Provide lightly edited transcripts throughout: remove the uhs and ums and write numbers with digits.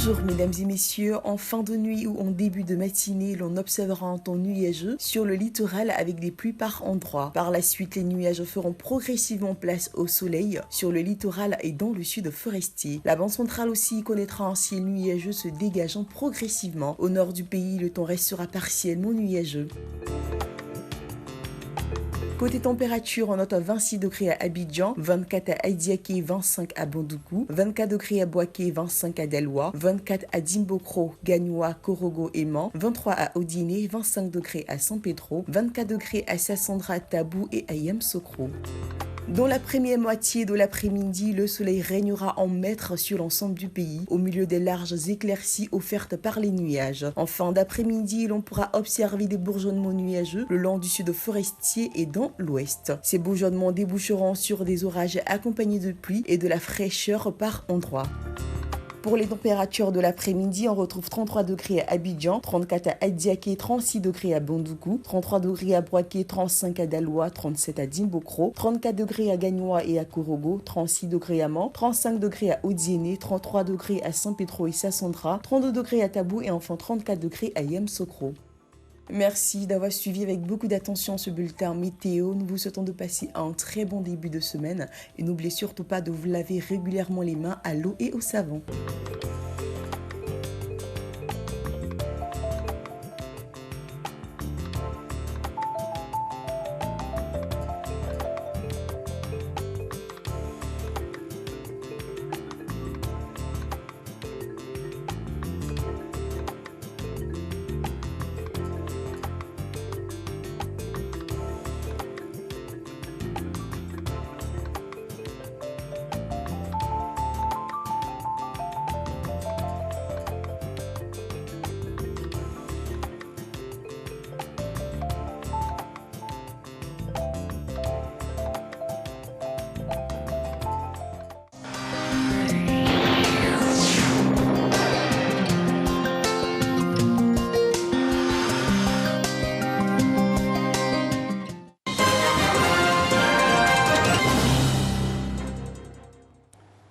Bonjour mesdames et messieurs, en fin de nuit ou en début de matinée, l'on observera un temps nuageux sur le littoral avec des pluies par endroits. Par la suite, les nuages feront progressivement place au soleil sur le littoral et dans le sud forestier. La bande centrale aussi connaîtra un ciel nuageux se dégageant progressivement. Au nord du pays, le temps restera partiellement nuageux. Côté température, on note 26 degrés à Abidjan, 24 à Adiaké, 25 à Bandoukou, 24 degrés à Boaké, 25 à Delwa, 24 à Dimbokro, Gagnoa, Korogo et Man, 23 à Odiné, 25 degrés à San Pedro, 24 degrés à Sassandra, Tabou et à Yamoussoukro. Dans la première moitié de l'après-midi, le soleil régnera en maître sur l'ensemble du pays, au milieu des larges éclaircies offertes par les nuages. En fin d'après-midi, l'on pourra observer des bourgeonnements nuageux le long du sud forestier et dans l'ouest. Ces bourgeonnements déboucheront sur des orages accompagnés de pluie et de la fraîcheur par endroits. Pour les températures de l'après-midi, on retrouve 33 degrés à Abidjan, 34 à Adiaké, 36 degrés à Bandoukou, 33 degrés à Boaké, 35 à Daloa, 37 à Dimbokro, 34 degrés à Gagnoa et à Korogo, 36 degrés à Man, 35 degrés à Odiéné, 33 degrés à San Pedro et Sassandra, 32 degrés à Tabou et enfin 34 degrés à Yamoussoukro. Merci d'avoir suivi avec beaucoup d'attention ce bulletin météo. Nous vous souhaitons de passer un très bon début de semaine et n'oubliez surtout pas de vous laver régulièrement les mains à l'eau et au savon.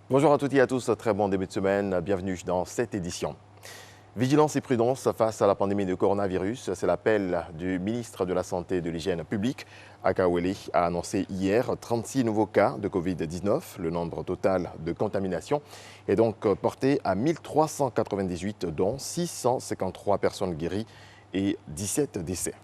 Bonjour à toutes et à tous, très bon début de semaine, bienvenue dans cette édition. Vigilance et prudence face à la pandémie de coronavirus, c'est l'appel du ministre de la Santé et de l'Hygiène publique. Akawele a annoncé hier 36 nouveaux cas de Covid-19. Le nombre total de contaminations est donc porté à 1398, dont 653 personnes guéries et 17 décès.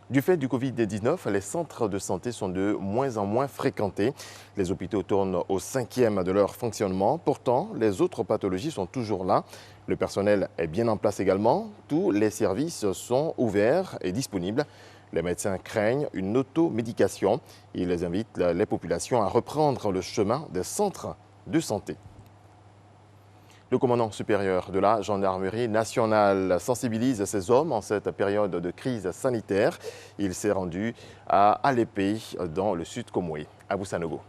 Du fait du Covid-19, les centres de santé sont de moins en moins fréquentés. Les hôpitaux tournent au 5e de leur fonctionnement. Pourtant, les autres pathologies sont toujours là. Le personnel est bien en place également. Tous les services sont ouverts et disponibles. Les médecins craignent une automédication. Ils invitent les populations à reprendre le chemin des centres de santé. Le commandant supérieur de la gendarmerie nationale sensibilise ses hommes en cette période de crise sanitaire. Il s'est rendu à Alépé, dans le sud Comoé. Abou Sanogo.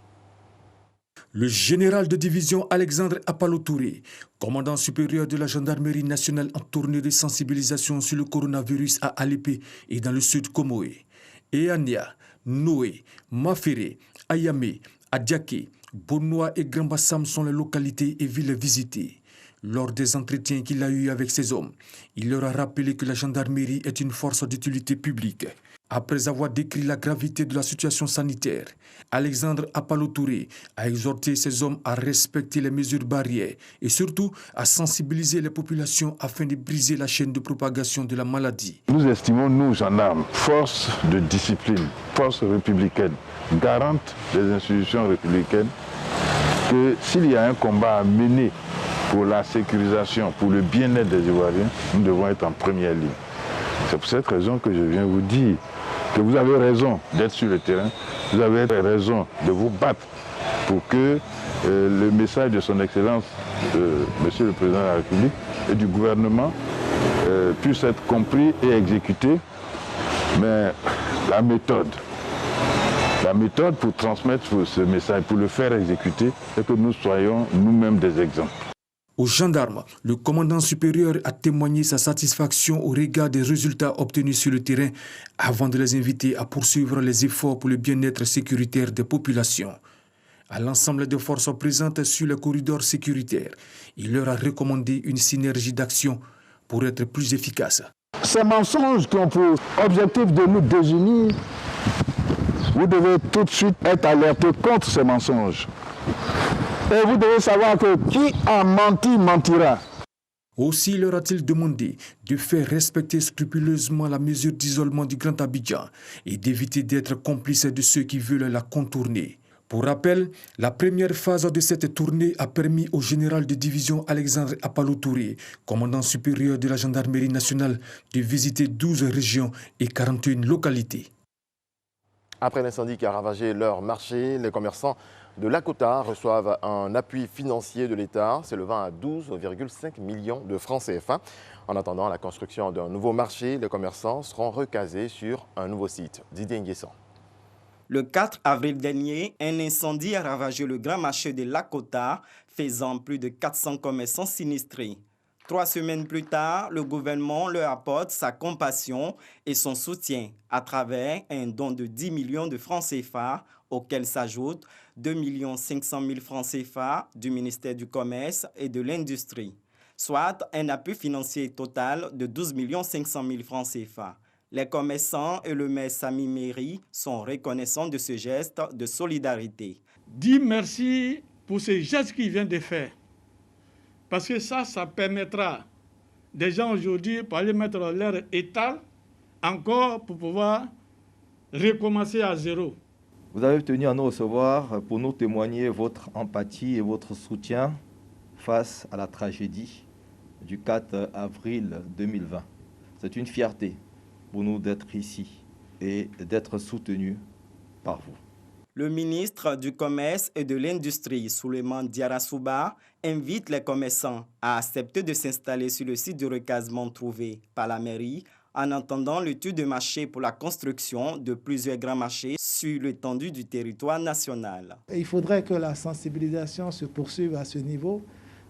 Le général de division Alexandre Apalotouré, commandant supérieur de la gendarmerie nationale en tournée de sensibilisation sur le coronavirus à Alépé et dans le sud Comoé. Eania, Noé, Maféré, Ayamé, Adiaké, Bonois et Grand Bassam sont les localités et villes visitées. Lors des entretiens qu'il a eus avec ces hommes, il leur a rappelé que la gendarmerie est une force d'utilité publique. Après avoir décrit la gravité de la situation sanitaire, Alexandre Apalotouré a exhorté ces hommes à respecter les mesures barrières et surtout à sensibiliser les populations afin de briser la chaîne de propagation de la maladie. Nous estimons, nous gendarmes, force de discipline, force républicaine, garante des institutions républicaines, que s'il y a un combat à mener pour la sécurisation, pour le bien-être des Ivoiriens, nous devons être en première ligne. C'est pour cette raison que je viens vous dire que vous avez raison d'être sur le terrain, vous avez raison de vous battre pour que le message de son Excellence, Monsieur le Président de la République et du gouvernement puisse être compris et exécuté. Mais la méthode pour transmettre ce message, pour le faire exécuter, c'est que nous soyons nous-mêmes des exemples. Aux gendarmes, le commandant supérieur a témoigné sa satisfaction au regard des résultats obtenus sur le terrain avant de les inviter à poursuivre les efforts pour le bien-être sécuritaire des populations. à l'ensemble des forces présentes sur le corridor sécuritaire. Il leur a recommandé une synergie d'action pour être plus efficace. Ces mensonges qui ont pour objectif de nous désunir, vous devez tout de suite être alerté contre ces mensonges. Et vous devez savoir que qui a menti, mentira. Aussi leur a-t-il demandé de faire respecter scrupuleusement la mesure d'isolement du Grand Abidjan et d'éviter d'être complices de ceux qui veulent la contourner. Pour rappel, la première phase de cette tournée a permis au général de division Alexandre Apalo-Touré, commandant supérieur de la gendarmerie nationale, de visiter 12 régions et 41 localités. Après l'incendie qui a ravagé leur marché, les commerçants de Lakota reçoivent un appui financier de l'État s'élevant à 12,5 millions de francs CFA. En attendant la construction d'un nouveau marché, les commerçants seront recasés sur un nouveau site. Didier Nguessan. Le 4 avril dernier, un incendie a ravagé le grand marché de Lakota, faisant plus de 400 commerçants sinistrés. 3 semaines plus tard, le gouvernement leur apporte sa compassion et son soutien à travers un don de 10 millions de francs CFA, auquel s'ajoutent 2 500 000 francs CFA du ministère du Commerce et de l'Industrie, soit un appui financier total de 12 500 000 francs CFA. Les commerçants et le maire Sami Méry sont reconnaissants de ce geste de solidarité. Dis merci pour ce geste qu'ils viennent de faire. Parce que ça permettra des gens aujourd'hui pour aller mettre leur étal encore pour pouvoir recommencer à zéro. Vous avez tenu à nous recevoir pour nous témoigner votre empathie et votre soutien face à la tragédie du 4 avril 2020. C'est une fierté pour nous d'être ici et d'être soutenus par vous. Le ministre du Commerce et de l'Industrie, Souleymane Diarra-Souba, invite les commerçants à accepter de s'installer sur le site de recasement trouvé par la mairie en attendant l'étude de marché pour la construction de plusieurs grands marchés sur l'étendue du territoire national. Il faudrait que la sensibilisation se poursuive à ce niveau,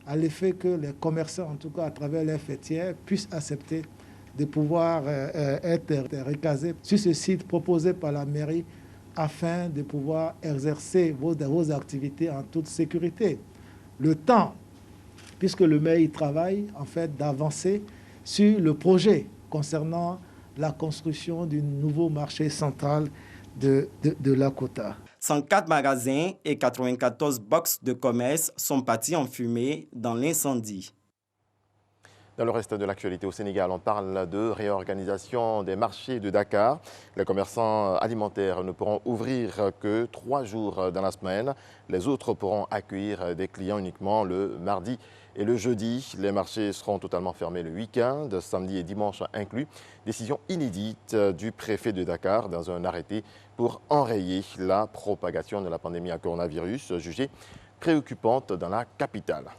à l'effet que les commerçants, en tout cas à travers les fêtières, puissent accepter de pouvoir être recasés sur ce site proposé par la mairie afin de pouvoir exercer vos activités en toute sécurité. Le temps, puisque le maire y travaille, en fait, d'avancer sur le projet concernant la construction d'un nouveau marché central de Lakota. 104 magasins et 94 boxes de commerce sont partis en fumée dans l'incendie. Dans le reste de l'actualité au Sénégal, on parle de réorganisation des marchés de Dakar. Les commerçants alimentaires ne pourront ouvrir que 3 jours dans la semaine. Les autres pourront accueillir des clients uniquement le mardi et le jeudi. Les marchés seront totalement fermés le week-end, samedi et dimanche inclus. Décision inédite du préfet de Dakar dans un arrêté pour enrayer la propagation de la pandémie à coronavirus, jugée préoccupante dans la capitale.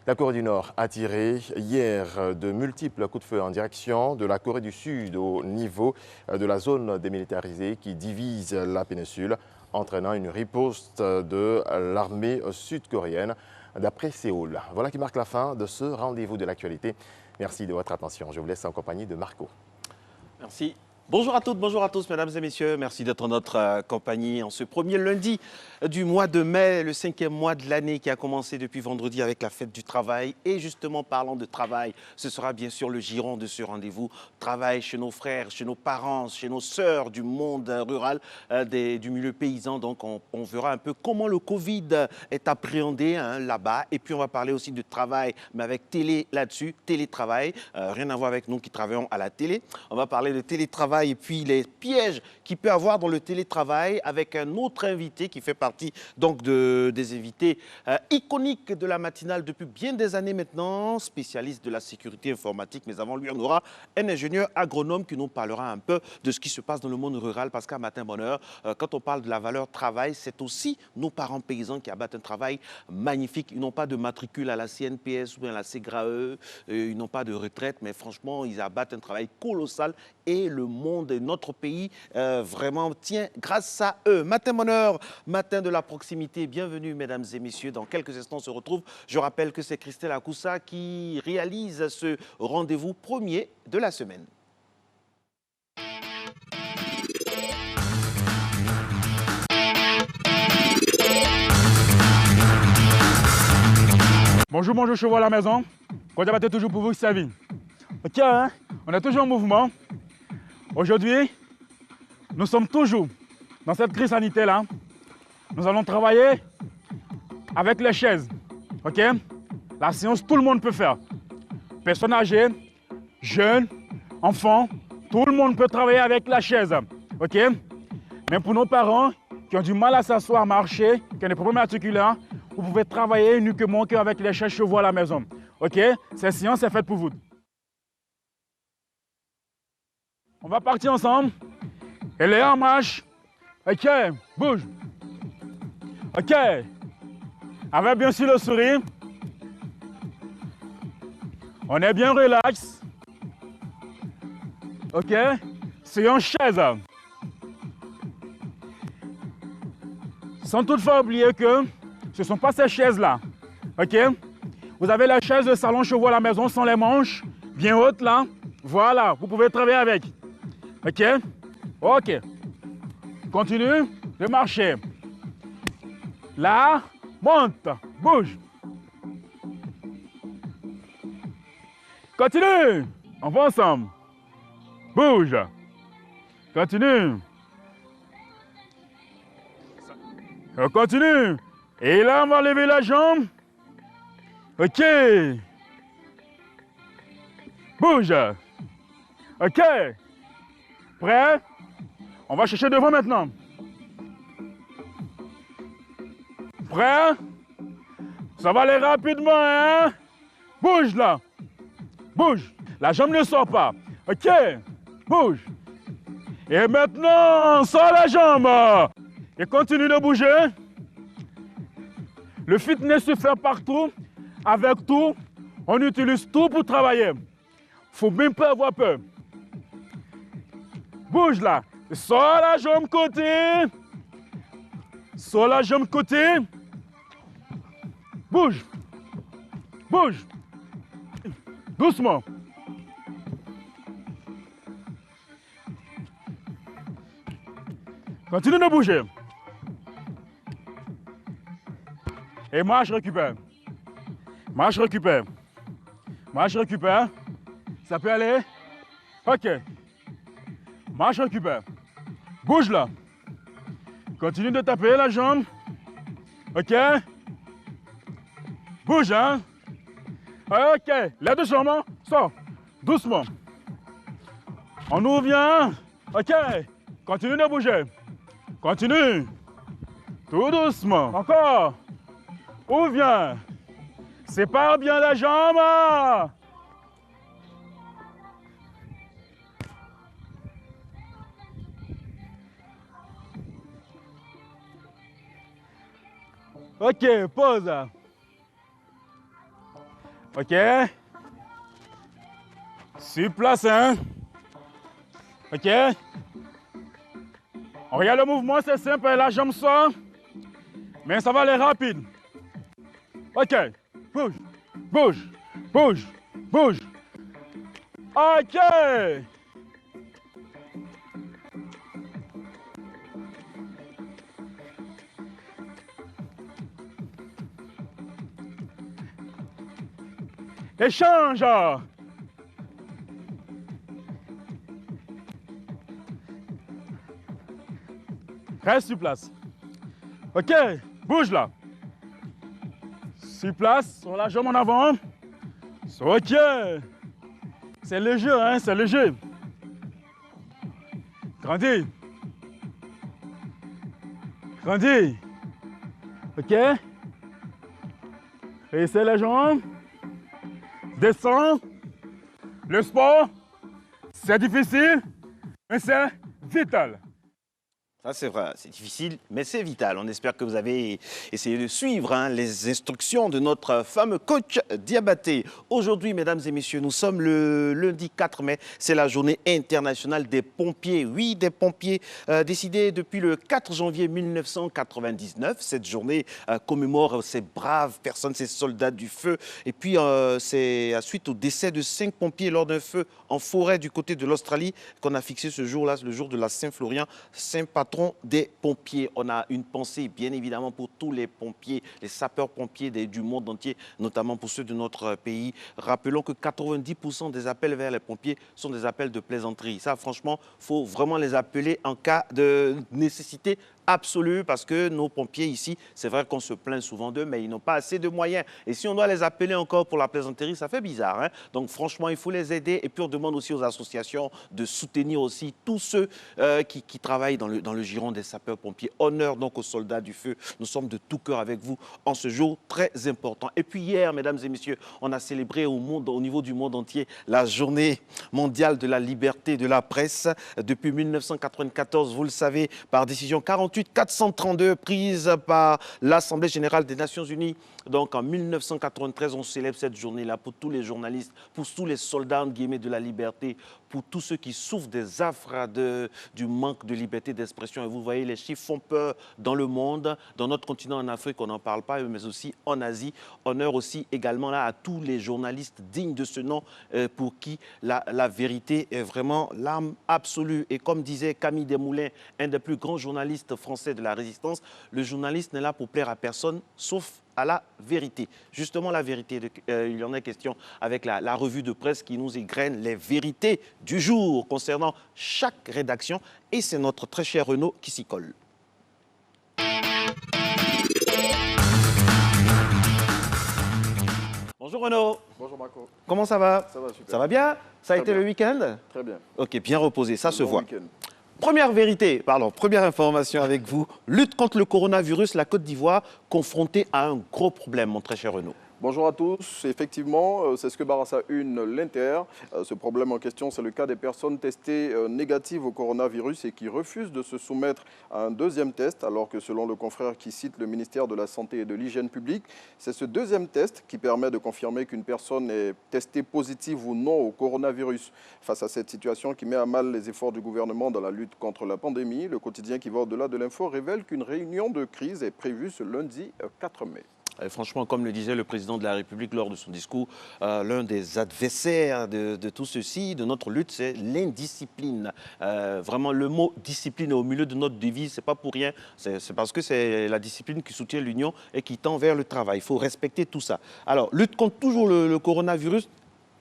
La Corée du Nord a tiré hier de multiples coups de feu en direction de la Corée du Sud au niveau de la zone démilitarisée qui divise la péninsule, entraînant une riposte de l'armée sud-coréenne d'après Séoul. Voilà qui marque la fin de ce rendez-vous de l'actualité. Merci de votre attention. Je vous laisse en compagnie de Marco. Merci. Bonjour à toutes, bonjour à tous, mesdames et messieurs. Merci d'être en notre compagnie en ce premier lundi du mois de mai, le 5e mois de l'année qui a commencé depuis vendredi avec la fête du travail. Et justement, parlant de travail, ce sera bien sûr le giron de ce rendez-vous. Travail chez nos frères, chez nos parents, chez nos sœurs du monde rural, du milieu paysan. Donc, on verra un peu comment le Covid est appréhendé là-bas. Et puis, on va parler aussi de travail, mais avec télé là-dessus, télétravail. Rien à voir avec nous qui travaillons à la télé. On va parler de télétravail et puis les pièges qu'il peut avoir dans le télétravail avec un autre invité qui fait partie donc des invités iconiques de la matinale depuis bien des années maintenant, spécialiste de la sécurité informatique. Mais avant lui, on aura un ingénieur agronome qui nous parlera un peu de ce qui se passe dans le monde rural parce qu'à Matin Bonheur, quand on parle de la valeur travail, c'est aussi nos parents paysans qui abattent un travail magnifique. Ils n'ont pas de matricule à la CNPS ou à la SEGRAE, ils n'ont pas de retraite, mais franchement, ils abattent un travail colossal et le monde et notre pays vraiment tient grâce à eux. Matin Bonheur, matin de la proximité. Bienvenue, mesdames et messieurs. Dans quelques instants, on se retrouve. Je rappelle que c'est Christelle Akoussa qui réalise ce rendez-vous premier de la semaine. Bonjour, cheval à la maison. Quand Diabaté toujours pour vous servir. Ok, hein? On est toujours en mouvement. Aujourd'hui, nous sommes toujours dans cette crise sanitaire-là. Nous allons travailler avec les chaises. Ok? La séance, tout le monde peut faire. Personnes âgées, jeunes, enfants, tout le monde peut travailler avec la chaise. Ok? Mais pour nos parents qui ont du mal à s'asseoir, à marcher, qui ont des problèmes articulaires, vous pouvez travailler uniquement avec les chaises chevaux à la maison. Ok? Cette séance est faite pour vous. On va partir ensemble. Elle est en marche. Ok, bouge. Ok. Avec bien sûr le sourire. On est bien relax. Ok. C'est en chaise. Sans toutefois oublier que ce ne sont pas ces chaises-là. Ok. Vous avez la chaise de salon chevaux à la maison sans les manches, bien haute là. Voilà, vous pouvez travailler avec. Ok. Ok. Continue de marcher. Là, monte, bouge. Continue. On va ensemble. Bouge. Continue. On continue. Et là, on va lever la jambe. Ok. Bouge. Ok. Prêt? On va chercher devant maintenant. Prêt? Ça va aller rapidement, hein? Bouge là. Bouge. La jambe ne sort pas. Ok. Bouge. Et maintenant, sors la jambe. Et continue de bouger. Le fitness se fait partout. Avec tout, on utilise tout pour travailler. Faut même pas avoir peur. Bouge là. Sors la jambe côté. Sors la jambe côté. Bouge. Bouge. Doucement. Continue de bouger. Et marche, récupère. Marche, récupère. Marche, récupère. Ça peut aller? Ok. Marche, récupère. Bouge là. Continue de taper la jambe. Ok. Bouge, hein. Ok. Lève de jambes. Sors. Doucement. On nous revient. Ok. Continue de bouger. Continue. Tout doucement. Encore. Ouvre. Sépare bien la jambe. Ok, pause. Ok. Sur place, hein. Ok. On regarde le mouvement, c'est simple, la jambe sort. Mais ça va aller rapide. Ok. Bouge, bouge, bouge, bouge. Ok. Échange. Reste sur place. Ok, bouge là. Sur place, sur la jambe en avant. Ok. C'est léger, hein, c'est léger. Grandis. Grandis. Ok. Et c'est la jambe. Descends. Le sport, c'est difficile, mais c'est vital. Ça, c'est vrai, c'est difficile, mais c'est vital. On espère que vous avez essayé de suivre les instructions de notre fameux coach Diabaté. Aujourd'hui, mesdames et messieurs, nous sommes le lundi 4 mai. C'est la journée internationale des pompiers. Oui, des pompiers décidée depuis le 4 janvier 1999. Cette journée commémore ces braves personnes, ces soldats du feu. Et puis, c'est suite au décès de 5 pompiers lors d'un feu en forêt du côté de l'Australie qu'on a fixé ce jour-là, le jour de la Saint-Florian, Saint-Patron patron des pompiers. On a une pensée, bien évidemment, pour tous les pompiers, les sapeurs-pompiers du monde entier, notamment pour ceux de notre pays. Rappelons que 90% des appels vers les pompiers sont des appels de plaisanterie. Ça, franchement, il faut vraiment les appeler en cas de nécessité absolue, parce que nos pompiers ici, c'est vrai qu'on se plaint souvent d'eux, mais ils n'ont pas assez de moyens. Et si on doit les appeler encore pour la plaisanterie, ça fait bizarre, hein? Donc franchement, il faut les aider. Et puis on demande aussi aux associations de soutenir aussi tous ceux qui travaillent dans le giron des sapeurs-pompiers. Honneur donc aux soldats du feu. Nous sommes de tout cœur avec vous en ce jour très important. Et puis hier, mesdames et messieurs, on a célébré au niveau du monde entier la journée mondiale de la liberté de la presse. Depuis 1994, vous le savez, par décision 432 prise par l'Assemblée générale des Nations unies. Donc en 1993, on célèbre cette journée-là pour tous les journalistes, pour tous les soldats entre guillemets, de la liberté, pour tous ceux qui souffrent des affres du manque de liberté d'expression. Et vous voyez, les chiffres font peur dans le monde, dans notre continent en Afrique, on n'en parle pas, mais aussi en Asie. Honneur aussi également là à tous les journalistes dignes de ce nom, pour qui la vérité est vraiment l'arme absolue. Et comme disait Camille Desmoulins, un des plus grands journalistes français de la résistance, le journaliste n'est là pour plaire à personne, sauf à la vérité. Justement, la vérité, il y en a question avec la revue de presse qui nous égrène les vérités du jour concernant chaque rédaction. Et c'est notre très cher Renaud qui s'y colle. Bonjour Renaud. Bonjour Marco. Comment ça va? Ça va super. Ça va bien? Ça a été le week-end? Très bien. Ok, bien reposé, ça se voit. Week-end. Première information avec vous. Lutte contre le coronavirus, la Côte d'Ivoire confrontée à un gros problème, mon très cher Renaud. Bonjour à tous. Effectivement, c'est ce que barre à sa une l'Inter. Ce problème en question, c'est le cas des personnes testées négatives au coronavirus et qui refusent de se soumettre à un deuxième test, alors que selon le confrère qui cite le ministère de la Santé et de l'Hygiène publique, c'est ce deuxième test qui permet de confirmer qu'une personne est testée positive ou non au coronavirus. Face à cette situation qui met à mal les efforts du gouvernement dans la lutte contre la pandémie, le quotidien qui va au-delà de l'info révèle qu'une réunion de crise est prévue ce lundi 4 mai. Et franchement, comme le disait le président de la République lors de son discours, l'un des adversaires de tout ceci, de notre lutte, c'est l'indiscipline. Vraiment, le mot discipline est au milieu de notre devise, c'est pas pour rien. C'est parce que c'est la discipline qui soutient l'union et qui tend vers le travail. Il faut respecter tout ça. Alors, lutte contre toujours le coronavirus.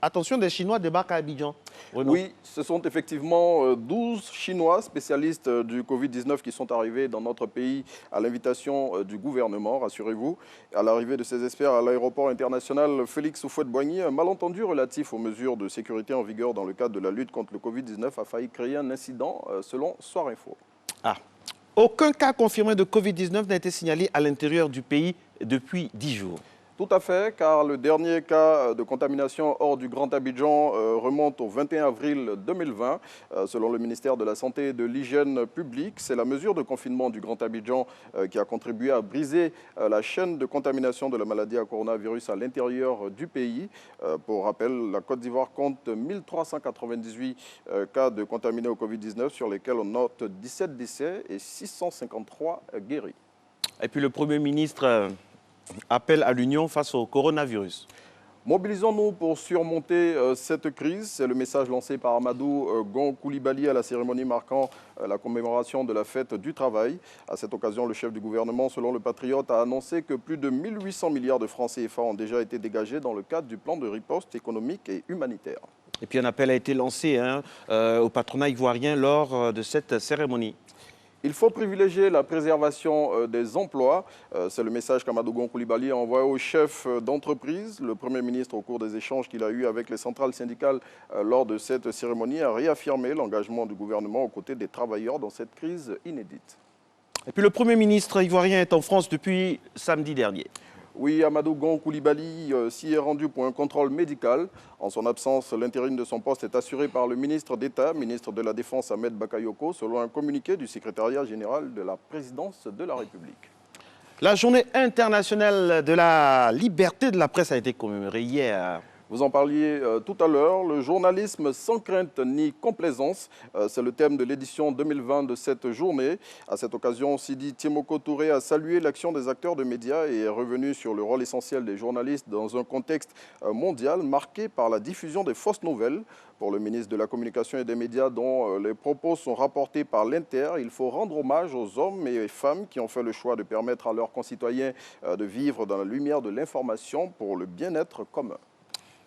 Attention, des Chinois débarquent à Abidjan. Renaud. Oui, ce sont effectivement 12 Chinois spécialistes du Covid-19 qui sont arrivés dans notre pays à l'invitation du gouvernement, rassurez-vous. À l'arrivée de ces experts à l'aéroport international Félix Houphouët-Boigny, un malentendu relatif aux mesures de sécurité en vigueur dans le cadre de la lutte contre le Covid-19 a failli créer un incident selon Soir Info. Ah. Aucun cas confirmé de Covid-19 n'a été signalé à l'intérieur du pays depuis 10 jours. Tout à fait, car le dernier cas de contamination hors du Grand Abidjan remonte au 21 avril 2020. Selon le ministère de la Santé et de l'Hygiène publique, c'est la mesure de confinement du Grand Abidjan qui a contribué à briser la chaîne de contamination de la maladie à coronavirus à l'intérieur du pays. Pour rappel, la Côte d'Ivoire compte 1398 cas de contaminés au Covid-19, sur lesquels on note 17 décès et 653 guéris. Et puis le Premier ministre appel à l'union face au coronavirus. Mobilisons-nous pour surmonter cette crise. C'est le message lancé par Amadou Gon Coulibaly à la cérémonie marquant la commémoration de la fête du travail. À cette occasion, le chef du gouvernement, selon le Patriote, a annoncé que plus de 1800 milliards de francs CFA ont déjà été dégagés dans le cadre du plan de riposte économique et humanitaire. Et puis un appel a été lancé au patronat ivoirien lors de cette cérémonie. Il faut privilégier la préservation des emplois. C'est le message qu'Amadou Gon Coulibaly a envoyé au chef d'entreprise. Le Premier ministre, au cours des échanges qu'il a eus avec les centrales syndicales lors de cette cérémonie, a réaffirmé l'engagement du gouvernement aux côtés des travailleurs dans cette crise inédite. Et puis le Premier ministre ivoirien est en France depuis samedi dernier. Oui, Amadou Gon Coulibaly s'y est rendu pour un contrôle médical. En son absence, l'intérim de son poste est assuré par le ministre d'État, ministre de la Défense Ahmed Bakayoko, selon un communiqué du secrétariat général de la présidence de la République. La journée internationale de la liberté de la presse a été commémorée hier. Vous en parliez tout à l'heure, le journalisme sans crainte ni complaisance, c'est le thème de l'édition 2020 de cette journée. À cette occasion, Sidi Tiemoko Touré a salué l'action des acteurs de médias et est revenu sur le rôle essentiel des journalistes dans un contexte mondial marqué par la diffusion des fausses nouvelles. Pour le ministre de la Communication et des Médias, dont les propos sont rapportés par l'Inter, il faut rendre hommage aux hommes et femmes qui ont fait le choix de permettre à leurs concitoyens de vivre dans la lumière de l'information pour le bien-être commun.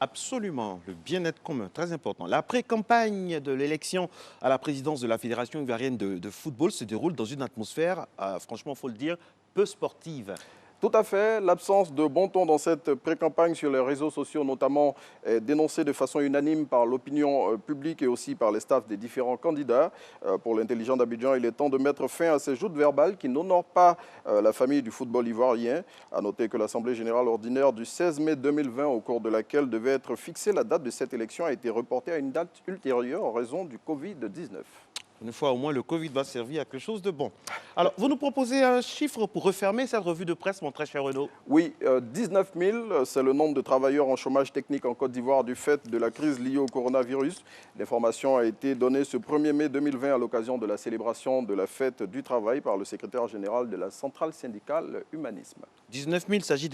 Absolument, le bien-être commun, très important. La pré-campagne de l'élection à la présidence de la Fédération ivoirienne de football se déroule dans une atmosphère, franchement, il faut le dire, peu sportive. Tout à fait. L'absence de bon ton dans cette pré-campagne sur les réseaux sociaux, notamment, est dénoncée de façon unanime par l'opinion publique et aussi par les staffs des différents candidats. Pour l'intelligent d'Abidjan, il est temps de mettre fin à ces joutes verbales qui n'honorent pas la famille du football ivoirien. À noter que l'Assemblée générale ordinaire du 16 mai 2020, au cours de laquelle devait être fixée la date de cette élection, a été reportée à une date ultérieure en raison du Covid-19. Une fois au moins, le Covid va servir à quelque chose de bon. Alors, vous nous proposez un chiffre pour refermer cette revue de presse, mon très cher Renaud? Oui, 19 000, c'est le nombre de travailleurs en chômage technique en Côte d'Ivoire du fait de la crise liée au coronavirus. L'information a été donnée ce 1er mai 2020 à l'occasion de la célébration de la fête du travail par le secrétaire général de la centrale syndicale Humanisme. 19 000, il s'agit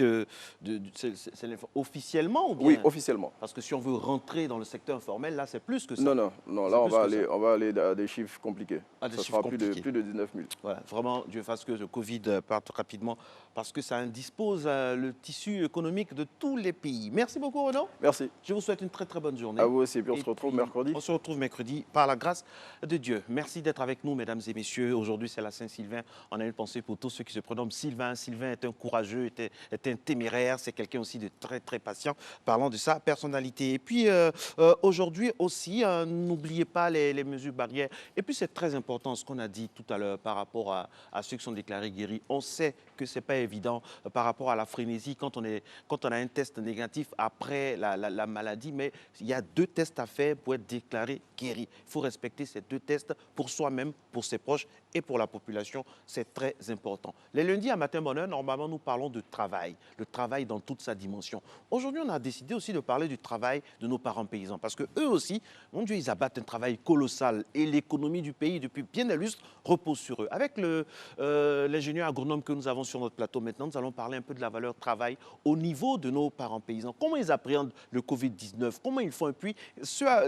c'est officiellement ou bien? Oui, officiellement. Parce que si on veut rentrer dans le secteur informel, là, c'est plus que ça. Non, là, on va aller à des chiffres compliqués. À des ça chiffres sera compliqués. plus de 19 000. Voilà, vraiment, Dieu fasse que le Covid parte rapidement, parce que ça indispose le tissu économique de tous les pays. Merci beaucoup, Renaud. Merci. Je vous souhaite une très très bonne journée. À vous aussi, puis on se retrouve mercredi. On se retrouve mercredi, par la grâce de Dieu. Merci d'être avec nous, mesdames et messieurs. Aujourd'hui, c'est la Saint-Sylvain. On a une pensée pour tous ceux qui se prénomment Sylvain. Sylvain est un courageux, est un téméraire. C'est quelqu'un aussi de très très patient, parlant de sa personnalité. Et puis, aujourd'hui aussi, n'oubliez pas les mesures barrières. Et puis, c'est très important ce qu'on a dit tout à l'heure par rapport à ceux qui sont déclarés guéris. On sait que ce n'est pas évident par rapport à la frénésie quand on a un test négatif après la maladie, mais il y a 2 tests à faire pour être déclaré guéri. Il faut respecter ces 2 tests pour soi-même, pour ses proches et pour la population. C'est très important. Les lundis à Matin Bonheur, normalement, nous parlons de travail, le travail dans toute sa dimension. Aujourd'hui, on a décidé aussi de parler du travail de nos parents paysans parce qu'eux aussi, mon Dieu, ils abattent un travail colossal et l'économie du pays, depuis bien des lustres, repose sur eux. Avec l'ingénieur agronome que nous avons sur notre plateau maintenant, nous allons parler un peu de la valeur travail au niveau de nos parents paysans. Comment ils appréhendent le Covid-19? Comment ils font? Et puis,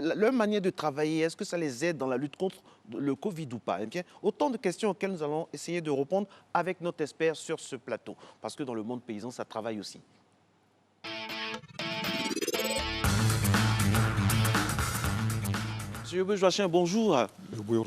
leur manière de travailler, est-ce que ça les aide dans la lutte contre le Covid ou pas? Okay? Autant de questions auxquelles nous allons essayer de répondre avec notre expert sur ce plateau. Parce que dans le monde paysan, ça travaille aussi. Monsieur Joachim, bonjour.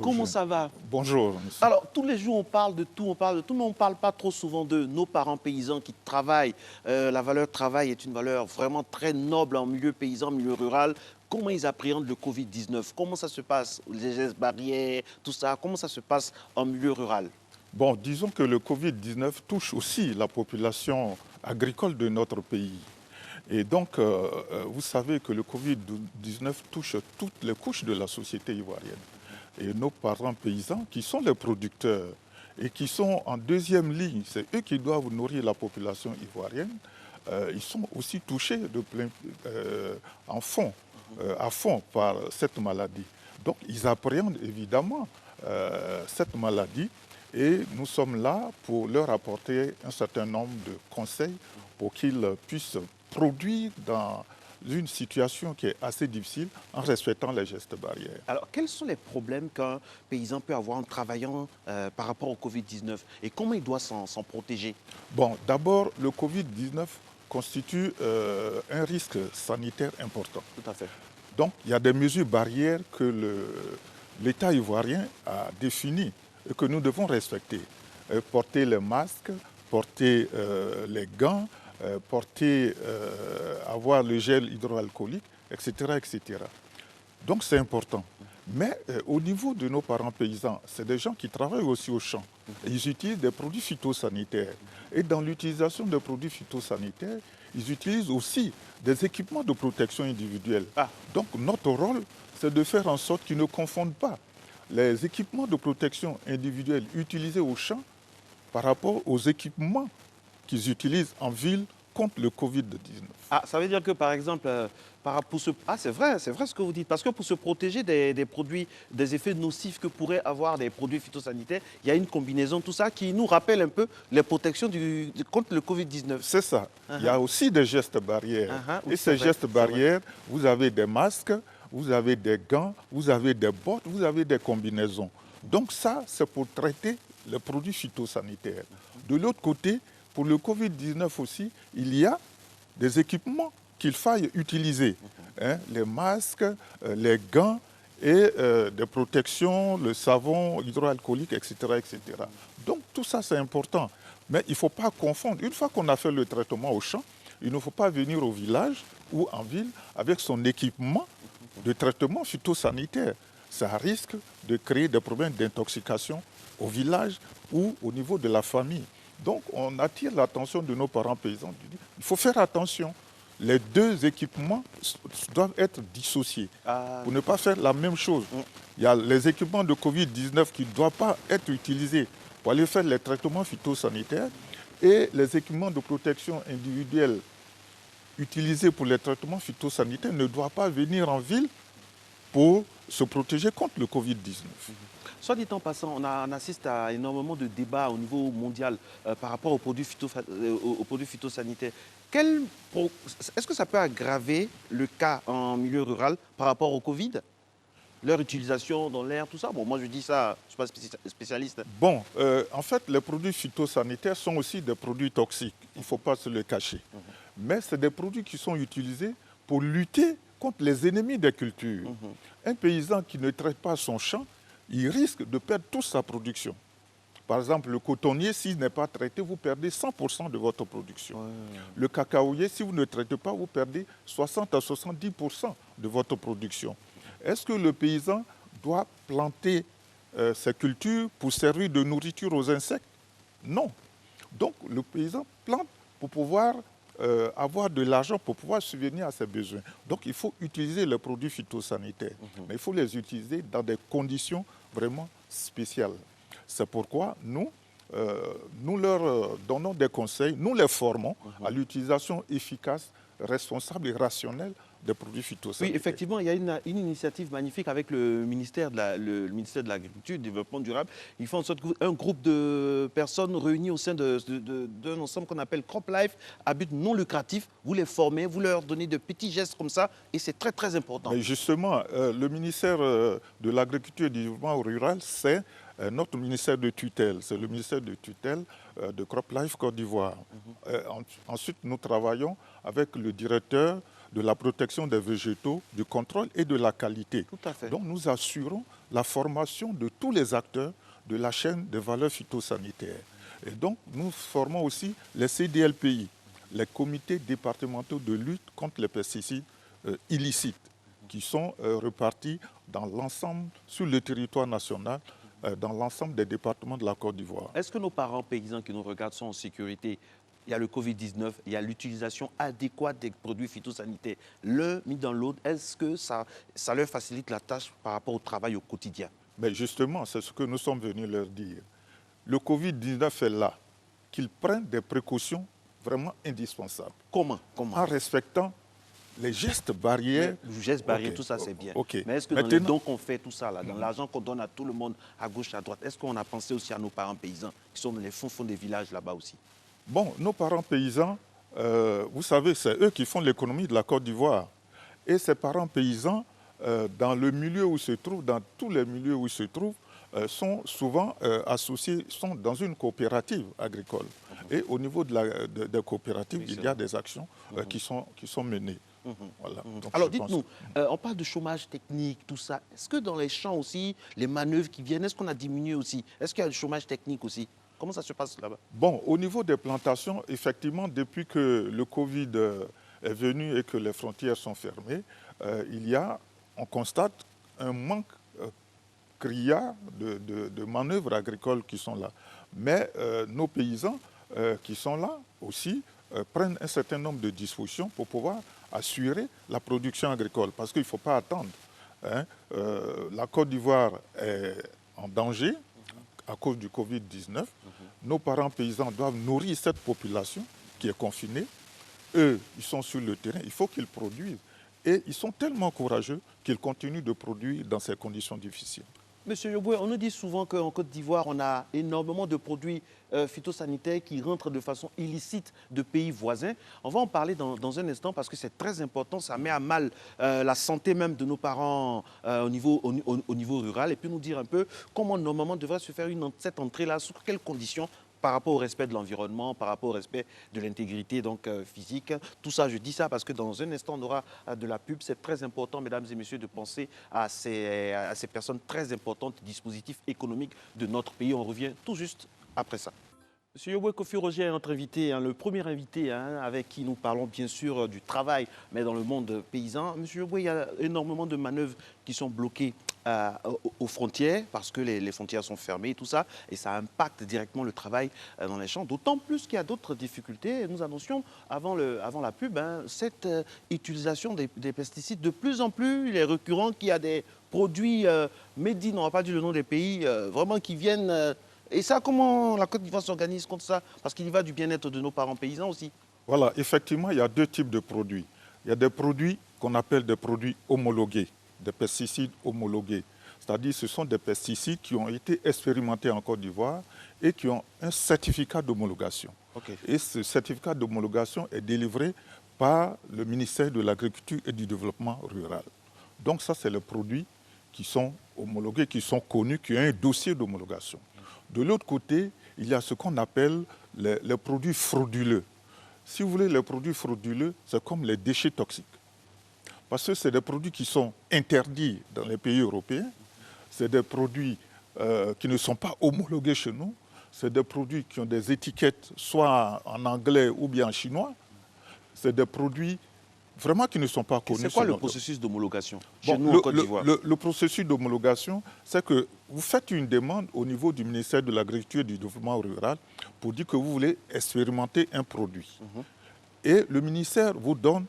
Comment ça va? Bonjour. Alors, tous les jours, on parle de tout, mais on ne parle pas trop souvent de nos parents paysans qui travaillent. La valeur travail est une valeur vraiment très noble en milieu paysan, en milieu rural. Comment ils appréhendent le Covid-19? Comment ça se passe? Les gestes barrières, tout ça, comment ça se passe en milieu rural? Bon, disons que le Covid-19 touche aussi la population agricole de notre pays. Et donc, vous savez que le Covid-19 touche toutes les couches de la société ivoirienne. Et nos parents paysans, qui sont les producteurs et qui sont en deuxième ligne, c'est eux qui doivent nourrir la population ivoirienne, ils sont aussi touchés à fond par cette maladie. Donc, ils appréhendent évidemment cette maladie et nous sommes là pour leur apporter un certain nombre de conseils pour qu'ils puissent produire dans une situation qui est assez difficile en respectant les gestes barrières. Alors, quels sont les problèmes qu'un paysan peut avoir en travaillant par rapport au Covid-19 et comment il doit s'en protéger? Bon, d'abord, le Covid-19 constitue un risque sanitaire important. Tout à fait. Donc, il y a des mesures barrières que l'État ivoirien a définies et que nous devons respecter. Porter les masques, porter les gants, avoir le gel hydroalcoolique, etc., etc. Donc c'est important. Mais au niveau de nos parents paysans, c'est des gens qui travaillent aussi au champ. Ils utilisent des produits phytosanitaires. Et dans l'utilisation des produits phytosanitaires, ils utilisent aussi des équipements de protection individuelle. Donc notre rôle, c'est de faire en sorte qu'ils ne confondent pas les équipements de protection individuelle utilisés au champ par rapport aux équipements qu'ils utilisent en ville contre le Covid-19. Ah, ça veut dire que, par exemple, c'est vrai ce que vous dites. Parce que pour se protéger des produits, des effets nocifs que pourraient avoir des produits phytosanitaires, il y a une combinaison, tout ça, qui nous rappelle un peu les protections contre le Covid-19. C'est ça. Il y a aussi des gestes barrières. Oui, et ces gestes barrières, vous avez des masques, vous avez des gants, vous avez des bottes, vous avez des combinaisons. Donc ça, c'est pour traiter les produits phytosanitaires. De l'autre côté, pour le Covid-19 aussi, il y a des équipements qu'il faille utiliser. Les masques, les gants et des protections, le savon hydroalcoolique, etc., etc. Donc tout ça, c'est important. Mais il ne faut pas confondre. Une fois qu'on a fait le traitement au champ, il ne faut pas venir au village ou en ville avec son équipement de traitement phytosanitaire. Ça risque de créer des problèmes d'intoxication au village ou au niveau de la famille. Donc, on attire l'attention de nos parents paysans. Il faut faire attention. Les deux équipements doivent être dissociés pour ne pas faire la même chose. Il y a les équipements de Covid-19 qui ne doivent pas être utilisés pour aller faire les traitements phytosanitaires et les équipements de protection individuelle utilisés pour les traitements phytosanitaires ne doivent pas venir en ville pour se protéger contre le Covid-19. Soit dit en passant, on assiste à énormément de débats au niveau mondial par rapport aux produits, phytosanitaires. Est-ce que ça peut aggraver le cas en milieu rural par rapport au Covid? Leur utilisation dans l'air, tout ça? Bon, moi je dis ça, je ne suis pas spécialiste. Bon, en fait, les produits phytosanitaires sont aussi des produits toxiques. Il ne faut pas se le cacher. Mais c'est des produits qui sont utilisés pour lutter contre les ennemis des cultures. Un paysan qui ne traite pas son champ, il risque de perdre toute sa production. Par exemple, le cotonnier, s'il n'est pas traité, vous perdez 100% de votre production. Le cacaoyer, si vous ne traitez pas, vous perdez 60 à 70% de votre production. Est-ce que le paysan doit planter ses cultures pour servir de nourriture aux insectes? Non. Donc, le paysan plante pour pouvoir avoir de l'argent pour pouvoir subvenir à ses besoins. Donc, il faut utiliser les produits phytosanitaires. Mais il faut les utiliser dans des conditions vraiment spéciales. C'est pourquoi nous leur donnons des conseils, nous les formons à l'utilisation efficace, responsable et rationnelle des produits phytosanitaires. Oui, effectivement, il y a une initiative magnifique avec le ministère de l'Agriculture et du Développement durable. Ils font en sorte qu'un groupe de personnes réunies au sein d'un ensemble qu'on appelle Crop Life à but non lucratif, vous les formez, vous leur donnez de petits gestes comme ça et c'est très très important. Mais justement, le ministère de l'Agriculture et du Développement rural, c'est notre ministère de tutelle, c'est le ministère de tutelle de Crop Life Côte d'Ivoire. Ensuite, nous travaillons avec le directeur de la protection des végétaux, du contrôle et de la qualité. Tout à fait. Donc nous assurons la formation de tous les acteurs de la chaîne des valeurs phytosanitaires. Et donc nous formons aussi les CDLPI, les comités départementaux de lutte contre les pesticides illicites, qui sont repartis dans l'ensemble, sur le territoire national, dans l'ensemble des départements de la Côte d'Ivoire. Est-ce que nos parents paysans qui nous regardent sont en sécurité? Il y a le Covid-19, il y a l'utilisation adéquate des produits phytosanitaires. L'un mis dans l'autre, est-ce que ça leur facilite la tâche par rapport au travail au quotidien? Mais justement, c'est ce que nous sommes venus leur dire. Le Covid-19 est là, qu'ils prennent des précautions vraiment indispensables. Comment? En respectant les gestes barrières. Les gestes barrières, tout ça c'est bien. Mais est-ce que dans les dons qu'on fait, tout ça, là, dans l'argent qu'on donne à tout le monde, à gauche, à droite, est-ce qu'on a pensé aussi à nos parents paysans qui sont dans les fonds des villages là-bas aussi? Bon, nos parents paysans, vous savez, c'est eux qui font l'économie de la Côte d'Ivoire. Et ces parents paysans, dans le milieu où ils se trouvent, dans tous les milieux où ils se trouvent, sont souvent associés, sont dans une coopérative agricole. Et au niveau des coopératives, il y a des actions qui sont menées. Voilà. Donc, alors dites-nous, on parle de chômage technique, tout ça. Est-ce que dans les champs aussi, les manœuvres qui viennent, est-ce qu'on a diminué aussi? Est-ce qu'il y a le chômage technique aussi? Comment ça se passe là-bas? Bon, au niveau des plantations, effectivement, depuis que le Covid est venu et que les frontières sont fermées, on constate un manque criard de manœuvres agricoles qui sont là. Mais nos paysans qui sont là aussi prennent un certain nombre de dispositions pour pouvoir assurer la production agricole. Parce qu'il ne faut pas attendre. La Côte d'Ivoire est en danger à cause du Covid-19. Nos parents paysans doivent nourrir cette population qui est confinée. eux, ils sont sur le terrain, il faut qu'ils produisent. Et ils sont tellement courageux qu'ils continuent de produire dans ces conditions difficiles. Monsieur Yoboué, on nous dit souvent qu'en Côte d'Ivoire, on a énormément de produits phytosanitaires qui rentrent de façon illicite de pays voisins. On va en parler dans un instant parce que c'est très important. Ça met à mal la santé même de nos parents au niveau rural. Et puis nous dire un peu comment normalement devrait se faire cette entrée-là, sous quelles conditions, par rapport au respect de l'environnement, par rapport au respect de l'intégrité physique. Tout ça, je dis ça parce que dans un instant, on aura de la pub. C'est très important, mesdames et messieurs, de penser à ces personnes très importantes, dispositifs économiques de notre pays. On revient tout juste après ça. Monsieur Yoboué Kofi Roger est notre invité, le premier invité avec qui nous parlons bien sûr du travail, mais dans le monde paysan. Monsieur Yoboué, il y a énormément de manœuvres qui sont bloquées aux frontières parce que les frontières sont fermées et tout ça, et ça impacte directement le travail dans les champs, d'autant plus qu'il y a d'autres difficultés. Nous annoncions avant la pub cette utilisation des pesticides. De plus en plus, il est récurrent qu'il y a des produits made in, on n'a pas dit le nom des pays, vraiment qui viennent... Et ça, comment la Côte d'Ivoire s'organise contre ça? Parce qu'il y va du bien-être de nos parents paysans aussi. Voilà, effectivement, il y a deux types de produits. Il y a des produits qu'on appelle des produits homologués, des pesticides homologués. C'est-à-dire ce sont des pesticides qui ont été expérimentés en Côte d'Ivoire et qui ont un certificat d'homologation. Okay. Et ce certificat d'homologation est délivré par le ministère de l'Agriculture et du Développement rural. Donc ça, c'est les produits qui sont homologués, qui sont connus, qui ont un dossier d'homologation. De l'autre côté, il y a ce qu'on appelle les produits frauduleux. Si vous voulez, les produits frauduleux, c'est comme les déchets toxiques. Parce que c'est des produits qui sont interdits dans les pays européens. C'est des produits qui ne sont pas homologués chez nous. C'est des produits qui ont des étiquettes soit en anglais ou bien en chinois. C'est des produits vraiment qui ne sont pas connus. C'est quoi le processus d'homologation chez nous en Côte d'Ivoire? Le processus d'homologation, c'est que vous faites une demande au niveau du ministère de l'Agriculture et du Développement rural pour dire que vous voulez expérimenter un produit. Et le ministère vous donne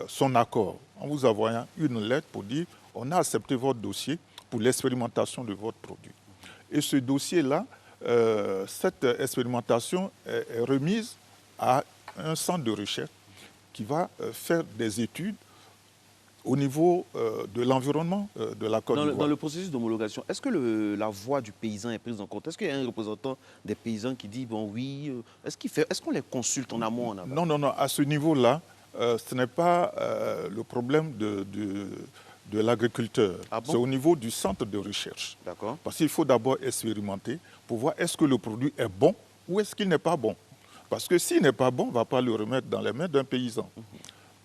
son accord en vous envoyant une lettre pour dire on a accepté votre dossier pour l'expérimentation de votre produit. Et ce dossier-là, cette expérimentation est remise à un centre de recherche qui va faire des études au niveau de l'environnement de la Côte d'Ivoire. Dans le processus d'homologation, est-ce que la voix du paysan est prise en compte? Est-ce qu'il y a un représentant des paysans qui dit, bon oui, est-ce qu'on les consulte en amont? Non, à ce niveau-là, ce n'est pas le problème de l'agriculteur. Ah bon? C'est au niveau du centre de recherche. D'accord. Parce qu'il faut d'abord expérimenter pour voir est-ce que le produit est bon ou est-ce qu'il n'est pas bon. Parce que s'il n'est pas bon, on ne va pas le remettre dans les mains d'un paysan.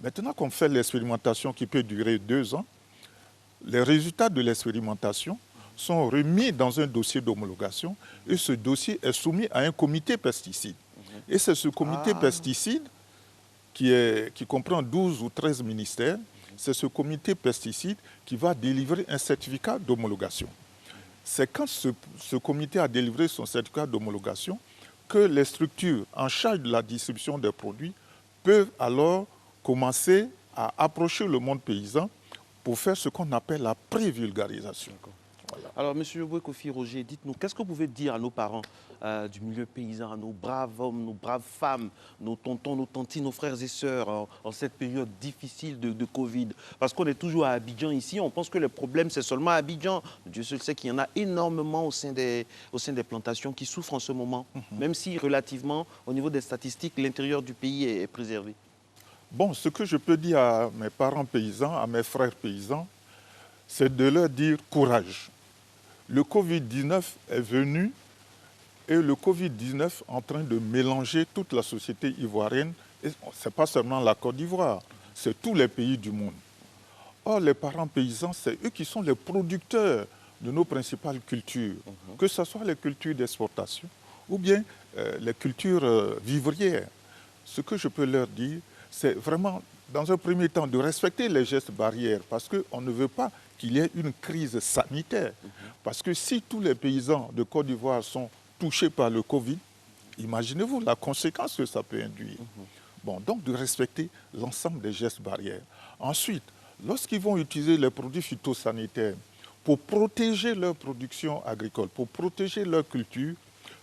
Maintenant qu'on fait l'expérimentation qui peut durer 2 ans, les résultats de l'expérimentation sont remis dans un dossier d'homologation et ce dossier est soumis à un comité pesticide. Et c'est ce comité pesticide qui comprend 12 ou 13 ministères, c'est ce comité pesticide qui va délivrer un certificat d'homologation. C'est quand ce comité a délivré son certificat d'homologation que les structures en charge de la distribution des produits peuvent alors commencer à approcher le monde paysan pour faire ce qu'on appelle la pré-vulgarisation. Voilà. Alors, M. Yoboué Kofi Roger, dites-nous, qu'est-ce que vous pouvez dire à nos parents du milieu paysan, à nos braves hommes, nos braves femmes, nos tontons, nos tantines, nos frères et sœurs en cette période difficile de Covid? Parce qu'on est toujours à Abidjan ici, on pense que le problème c'est seulement à Abidjan. Dieu seul sait qu'il y en a énormément au sein des plantations qui souffrent en ce moment, même si relativement, au niveau des statistiques, l'intérieur du pays est préservé. Bon, ce que je peux dire à mes parents paysans, à mes frères paysans, c'est de leur dire courage. Le Covid-19 est venu et le Covid-19 est en train de mélanger toute la société ivoirienne. Ce n'est pas seulement la Côte d'Ivoire, c'est tous les pays du monde. Or, les parents paysans, c'est eux qui sont les producteurs de nos principales cultures, que ce soit les cultures d'exportation ou bien les cultures vivrières. Ce que je peux leur dire, c'est vraiment, dans un premier temps, de respecter les gestes barrières parce qu'on ne veut pas qu'il y ait une crise sanitaire. Parce que si tous les paysans de Côte d'Ivoire sont touchés par le Covid, imaginez-vous la conséquence que ça peut induire. Bon, donc de respecter l'ensemble des gestes barrières. Ensuite, lorsqu'ils vont utiliser les produits phytosanitaires pour protéger leur production agricole, pour protéger leur culture,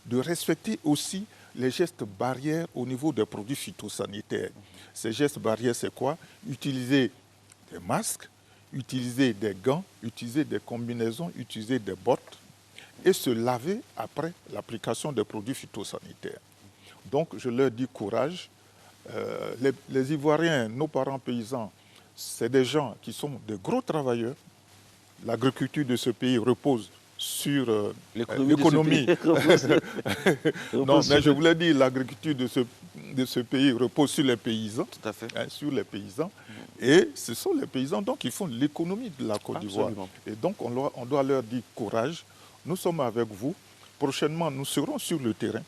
de respecter aussi les gestes barrières au niveau des produits phytosanitaires. Ces gestes barrières, c'est quoi? Utiliser des masques, utiliser des gants, utiliser des combinaisons, utiliser des bottes et se laver après l'application des produits phytosanitaires. Donc, je leur dis courage. Les Ivoiriens, nos parents paysans, c'est des gens qui sont de gros travailleurs. L'agriculture de ce pays repose sur l'économie. Non, mais je voulais dire, l'agriculture de ce pays repose sur les paysans. Tout à fait. Sur les paysans. Et ce sont les paysans donc, qui font l'économie de la Côte d'Ivoire. Et donc, on doit leur dire courage. Nous sommes avec vous. Prochainement, nous serons sur le terrain.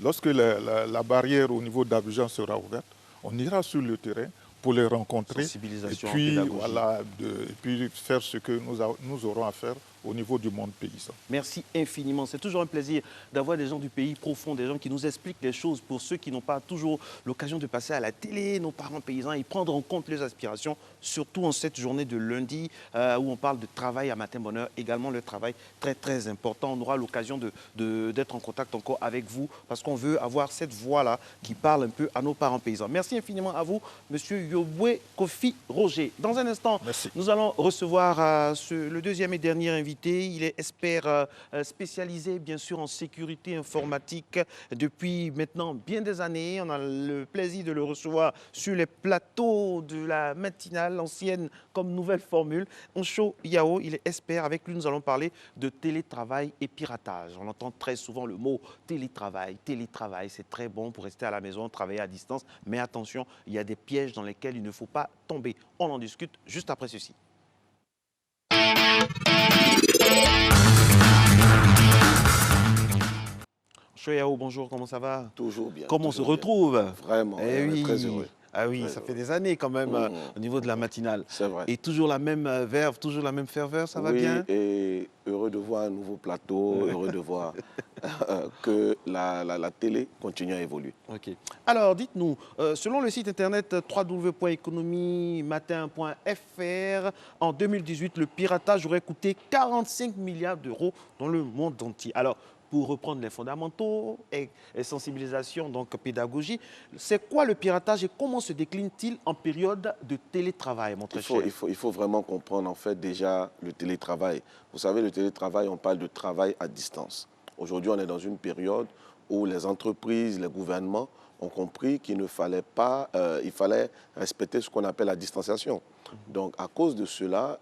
Lorsque la barrière au niveau d'Abidjan sera ouverte, on ira sur le terrain pour les rencontrer Sensibilisation, et puis, pédagogie. voilà, et puis faire ce que nous aurons à faire au niveau du monde paysan. Merci infiniment. C'est toujours un plaisir d'avoir des gens du pays profond, des gens qui nous expliquent les choses pour ceux qui n'ont pas toujours l'occasion de passer à la télé, nos parents paysans, et prendre en compte leurs aspirations, surtout en cette journée de lundi où on parle de travail à matin bonheur, également le travail très très important. On aura l'occasion d'être en contact encore avec vous parce qu'on veut avoir cette voix-là qui parle un peu à nos parents paysans. Merci infiniment à vous, Monsieur Yoboué Kofi Roger. Dans un instant, nous allons recevoir le deuxième et dernier invité. Il est expert spécialisé, bien sûr, en sécurité informatique depuis maintenant bien des années. On a le plaisir de le recevoir sur les plateaux de la matinale, ancienne comme nouvelle formule. Oncho Yao, il est expert. Avec lui, nous allons parler de télétravail et piratage. On entend très souvent le mot télétravail. Télétravail, c'est très bon pour rester à la maison, travailler à distance. Mais attention, il y a des pièges dans lesquels il ne faut pas tomber. On en discute juste après ceci. Choyao, bonjour, comment ça va? Toujours bien. Comment on se retrouve? Vraiment, on est très heureux. Ah oui, ça fait des années quand même au niveau de la matinale. C'est vrai. Et toujours la même verve, toujours la même ferveur, ça va bien? Oui, et heureux de voir un nouveau plateau, heureux de voir que la télé continue à évoluer. Ok. Alors, dites-nous, selon le site internet www.economie-matin.fr, en 2018, le piratage aurait coûté 45 milliards d'euros dans le monde entier. Alors, pour reprendre les fondamentaux et sensibilisation, donc pédagogie, c'est quoi le piratage et comment se décline-t-il en période de télétravail, mon très cher? Il faut vraiment comprendre en fait déjà le télétravail. Vous savez, le télétravail, on parle de travail à distance. Aujourd'hui, on est dans une période où les entreprises, les gouvernements ont compris qu'il ne fallait pas, il fallait respecter ce qu'on appelle la distanciation. Donc, à cause de cela,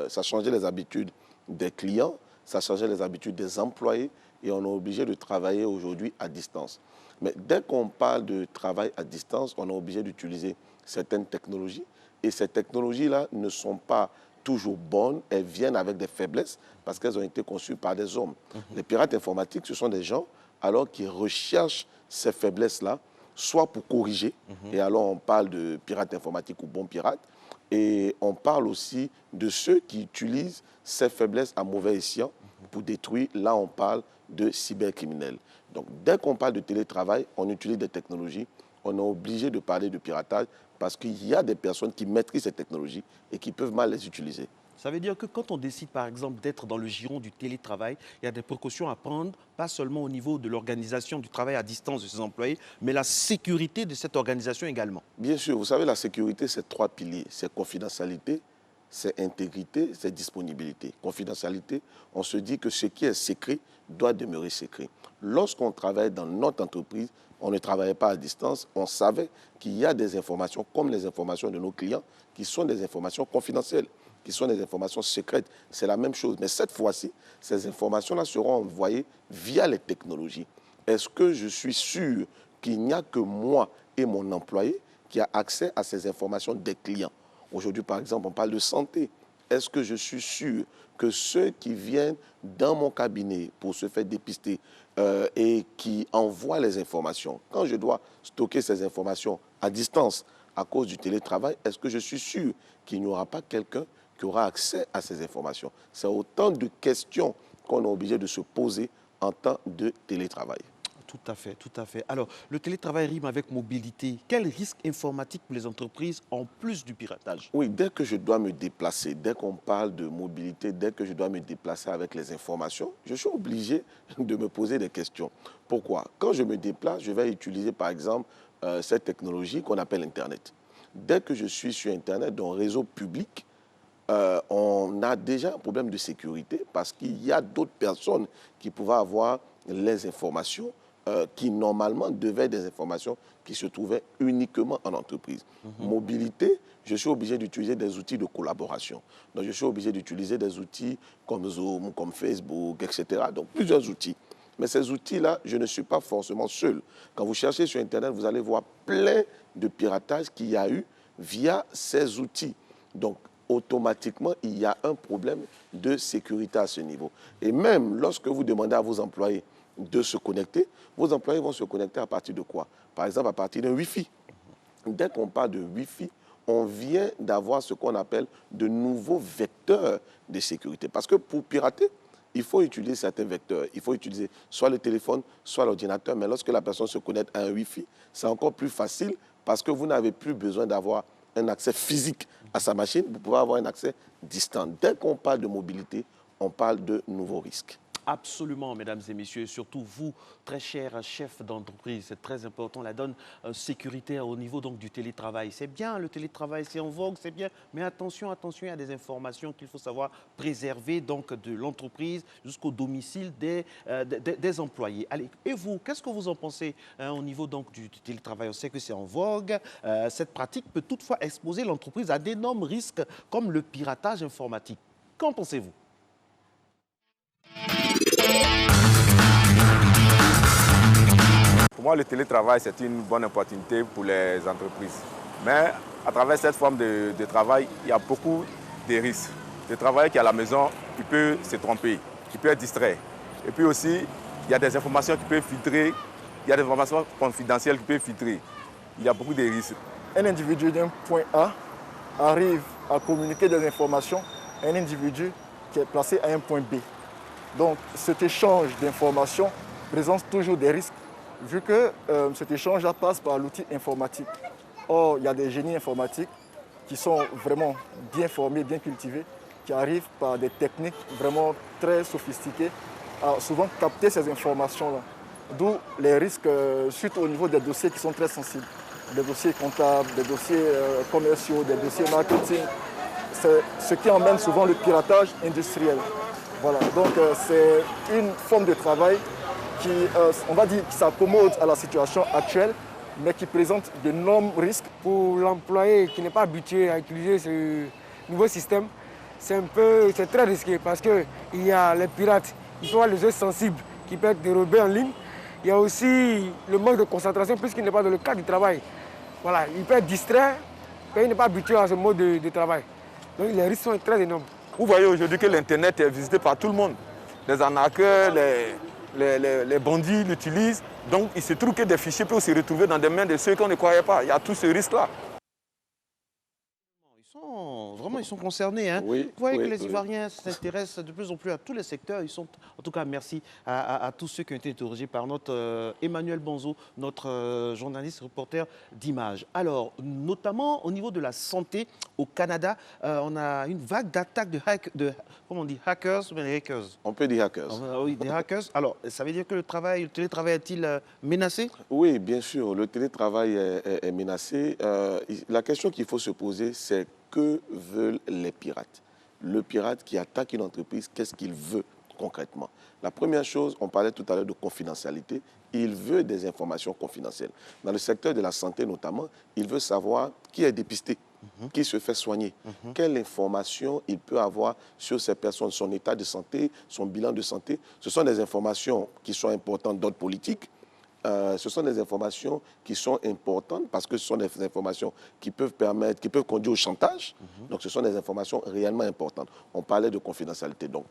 ça changeait les habitudes des clients, ça changeait les habitudes des employés et on est obligé de travailler aujourd'hui à distance. Mais dès qu'on parle de travail à distance, on est obligé d'utiliser certaines technologies et ces technologies-là ne sont pas toujours bonnes, elles viennent avec des faiblesses parce qu'elles ont été conçues par des hommes. Les pirates informatiques, ce sont des gens alors qui recherchent ces faiblesses-là, soit pour corriger, et alors on parle de pirates informatiques ou bons pirates, et on parle aussi de ceux qui utilisent ces faiblesses à mauvais escient pour détruire. Là, on parle de cybercriminels. Donc, dès qu'on parle de télétravail, on utilise des technologies. On est obligé de parler de piratage parce qu'il y a des personnes qui maîtrisent ces technologies et qui peuvent mal les utiliser. Ça veut dire que quand on décide, par exemple, d'être dans le giron du télétravail, il y a des précautions à prendre, pas seulement au niveau de l'organisation du travail à distance de ses employés, mais la sécurité de cette organisation également. Bien sûr, vous savez, la sécurité, c'est 3 piliers. C'est confidentialité, c'est intégrité, c'est disponibilité. Confidentialité, on se dit que ce qui est secret doit demeurer secret. Lorsqu'on travaille dans notre entreprise, on ne travaillait pas à distance, on savait qu'il y a des informations, comme les informations de nos clients, qui sont des informations confidentielles, qui sont des informations secrètes. C'est la même chose. Mais cette fois-ci, ces informations-là seront envoyées via les technologies. Est-ce que je suis sûr qu'il n'y a que moi et mon employé qui a accès à ces informations des clients? Aujourd'hui, par exemple, on parle de santé. Est-ce que je suis sûr que ceux qui viennent dans mon cabinet pour se faire dépister et qui envoient les informations, quand je dois stocker ces informations à distance à cause du télétravail, est-ce que je suis sûr qu'il n'y aura pas quelqu'un qui aura accès à ces informations? C'est autant de questions qu'on est obligé de se poser en temps de télétravail. Tout à fait, tout à fait. Alors, le télétravail rime avec mobilité. Quel risque informatique pour les entreprises en plus du piratage? Oui, dès que je dois me déplacer, dès qu'on parle de mobilité, dès que je dois me déplacer avec les informations, je suis obligé de me poser des questions. Pourquoi? Quand je me déplace, je vais utiliser par exemple cette technologie qu'on appelle Internet. Dès que je suis sur Internet, dans un réseau public, on a déjà un problème de sécurité parce qu'il y a d'autres personnes qui pouvaient avoir les informations qui normalement devaient être des informations qui se trouvaient uniquement en entreprise. Mobilité, je suis obligé d'utiliser des outils de collaboration. Donc je suis obligé d'utiliser des outils comme Zoom, comme Facebook, etc. Donc plusieurs outils. Mais ces outils-là, je ne suis pas forcément seul. Quand vous cherchez sur Internet, vous allez voir plein de piratages qu'il y a eu via ces outils. Donc automatiquement, il y a un problème de sécurité à ce niveau. Et même lorsque vous demandez à vos employés de se connecter, vos employés vont se connecter à partir de quoi? Par exemple, à partir d'un Wi-Fi. Dès qu'on parle de Wi-Fi, on vient d'avoir ce qu'on appelle de nouveaux vecteurs de sécurité. Parce que pour pirater, il faut utiliser certains vecteurs. Il faut utiliser soit le téléphone, soit l'ordinateur. Mais lorsque la personne se connecte à un Wi-Fi, c'est encore plus facile parce que vous n'avez plus besoin d'avoir un accès physique à sa machine. Vous pouvez avoir un accès distant. Dès qu'on parle de mobilité, on parle de nouveaux risques. Absolument, mesdames et messieurs, surtout vous, très chers chefs d'entreprise, c'est très important, la donne sécuritaire au niveau donc, du télétravail. C'est bien, le télétravail, c'est en vogue, c'est bien, mais attention, attention, il y a des informations qu'il faut savoir préserver donc, de l'entreprise jusqu'au domicile des employés. Allez, et vous, qu'est-ce que vous en pensez au niveau donc, du télétravail? On sait que c'est en vogue, cette pratique peut toutefois exposer l'entreprise à d'énormes risques comme le piratage informatique. Qu'en pensez-vous? Pour moi, le télétravail, c'est une bonne opportunité pour les entreprises. Mais à travers cette forme de travail, il y a beaucoup de risques. Le travailleur qui est à la maison, il peut se tromper, il peut être distrait. Et puis aussi, il y a des informations qui peuvent filtrer, il y a des informations confidentielles qui peuvent filtrer. Il y a beaucoup de risques. Un individu d'un point A arrive à communiquer des informations à un individu qui est placé à un point B. Donc cet échange d'informations présente toujours des risques, vu que cet échange passe par l'outil informatique. Or, il y a des génies informatiques qui sont vraiment bien formés, bien cultivés, qui arrivent par des techniques vraiment très sophistiquées à souvent capter ces informations-là. D'où les risques, surtout au niveau des dossiers qui sont très sensibles. Des dossiers comptables, des dossiers commerciaux, des dossiers marketing. C'est ce qui emmène souvent le piratage industriel. Voilà, donc c'est une forme de travail qui, on va dire, qui s'accommode à la situation actuelle, mais qui présente d'énormes risques. Pour l'employé qui n'est pas habitué à utiliser ce nouveau système, c'est très risqué parce qu'il y a les pirates, il faut avoir les yeux sensibles qui peuvent être dérobés en ligne. Il y a aussi le manque de concentration puisqu'il n'est pas dans le cadre du travail. Voilà, il peut être distrait quand il n'est pas habitué à ce mode de travail. Donc les risques sont très énormes. Vous voyez aujourd'hui que l'Internet est visité par tout le monde. Les arnaqueurs, les bandits l'utilisent. Donc il se trouve que des fichiers peuvent se retrouver dans des mains de ceux qu'on ne croyait pas. Il y a tout ce risque-là. Vraiment, ils sont concernés. Hein. Oui, vous voyez que les Ivoiriens s'intéressent de plus en plus à tous les secteurs. Ils sont, en tout cas, merci à tous ceux qui ont été interrogés par notre Emmanuel Bonzo, notre journaliste reporter d'Images. Alors, notamment au niveau de la santé au Canada, on a une vague d'attaques comment on dit, hackers ou des hackers? On peut dire hackers. Oui, des hackers. Alors, ça veut dire que le télétravail est-il menacé? Oui, bien sûr, le télétravail est menacé. La question qu'il faut se poser, c'est que veulent les pirates? Le pirate qui attaque une entreprise, qu'est-ce qu'il veut concrètement? La première chose, on parlait tout à l'heure de confidentialité, il veut des informations confidentielles. Dans le secteur de la santé notamment, il veut savoir qui est dépisté, qui se fait soigner, quelle information il peut avoir sur ces personnes, son état de santé, son bilan de santé. Ce sont des informations qui sont importantes d'ordre politique. Ce sont des informations qui sont importantes parce que ce sont des informations qui peuvent conduire au chantage. Donc, ce sont des informations réellement importantes. On parlait de confidentialité. Donc,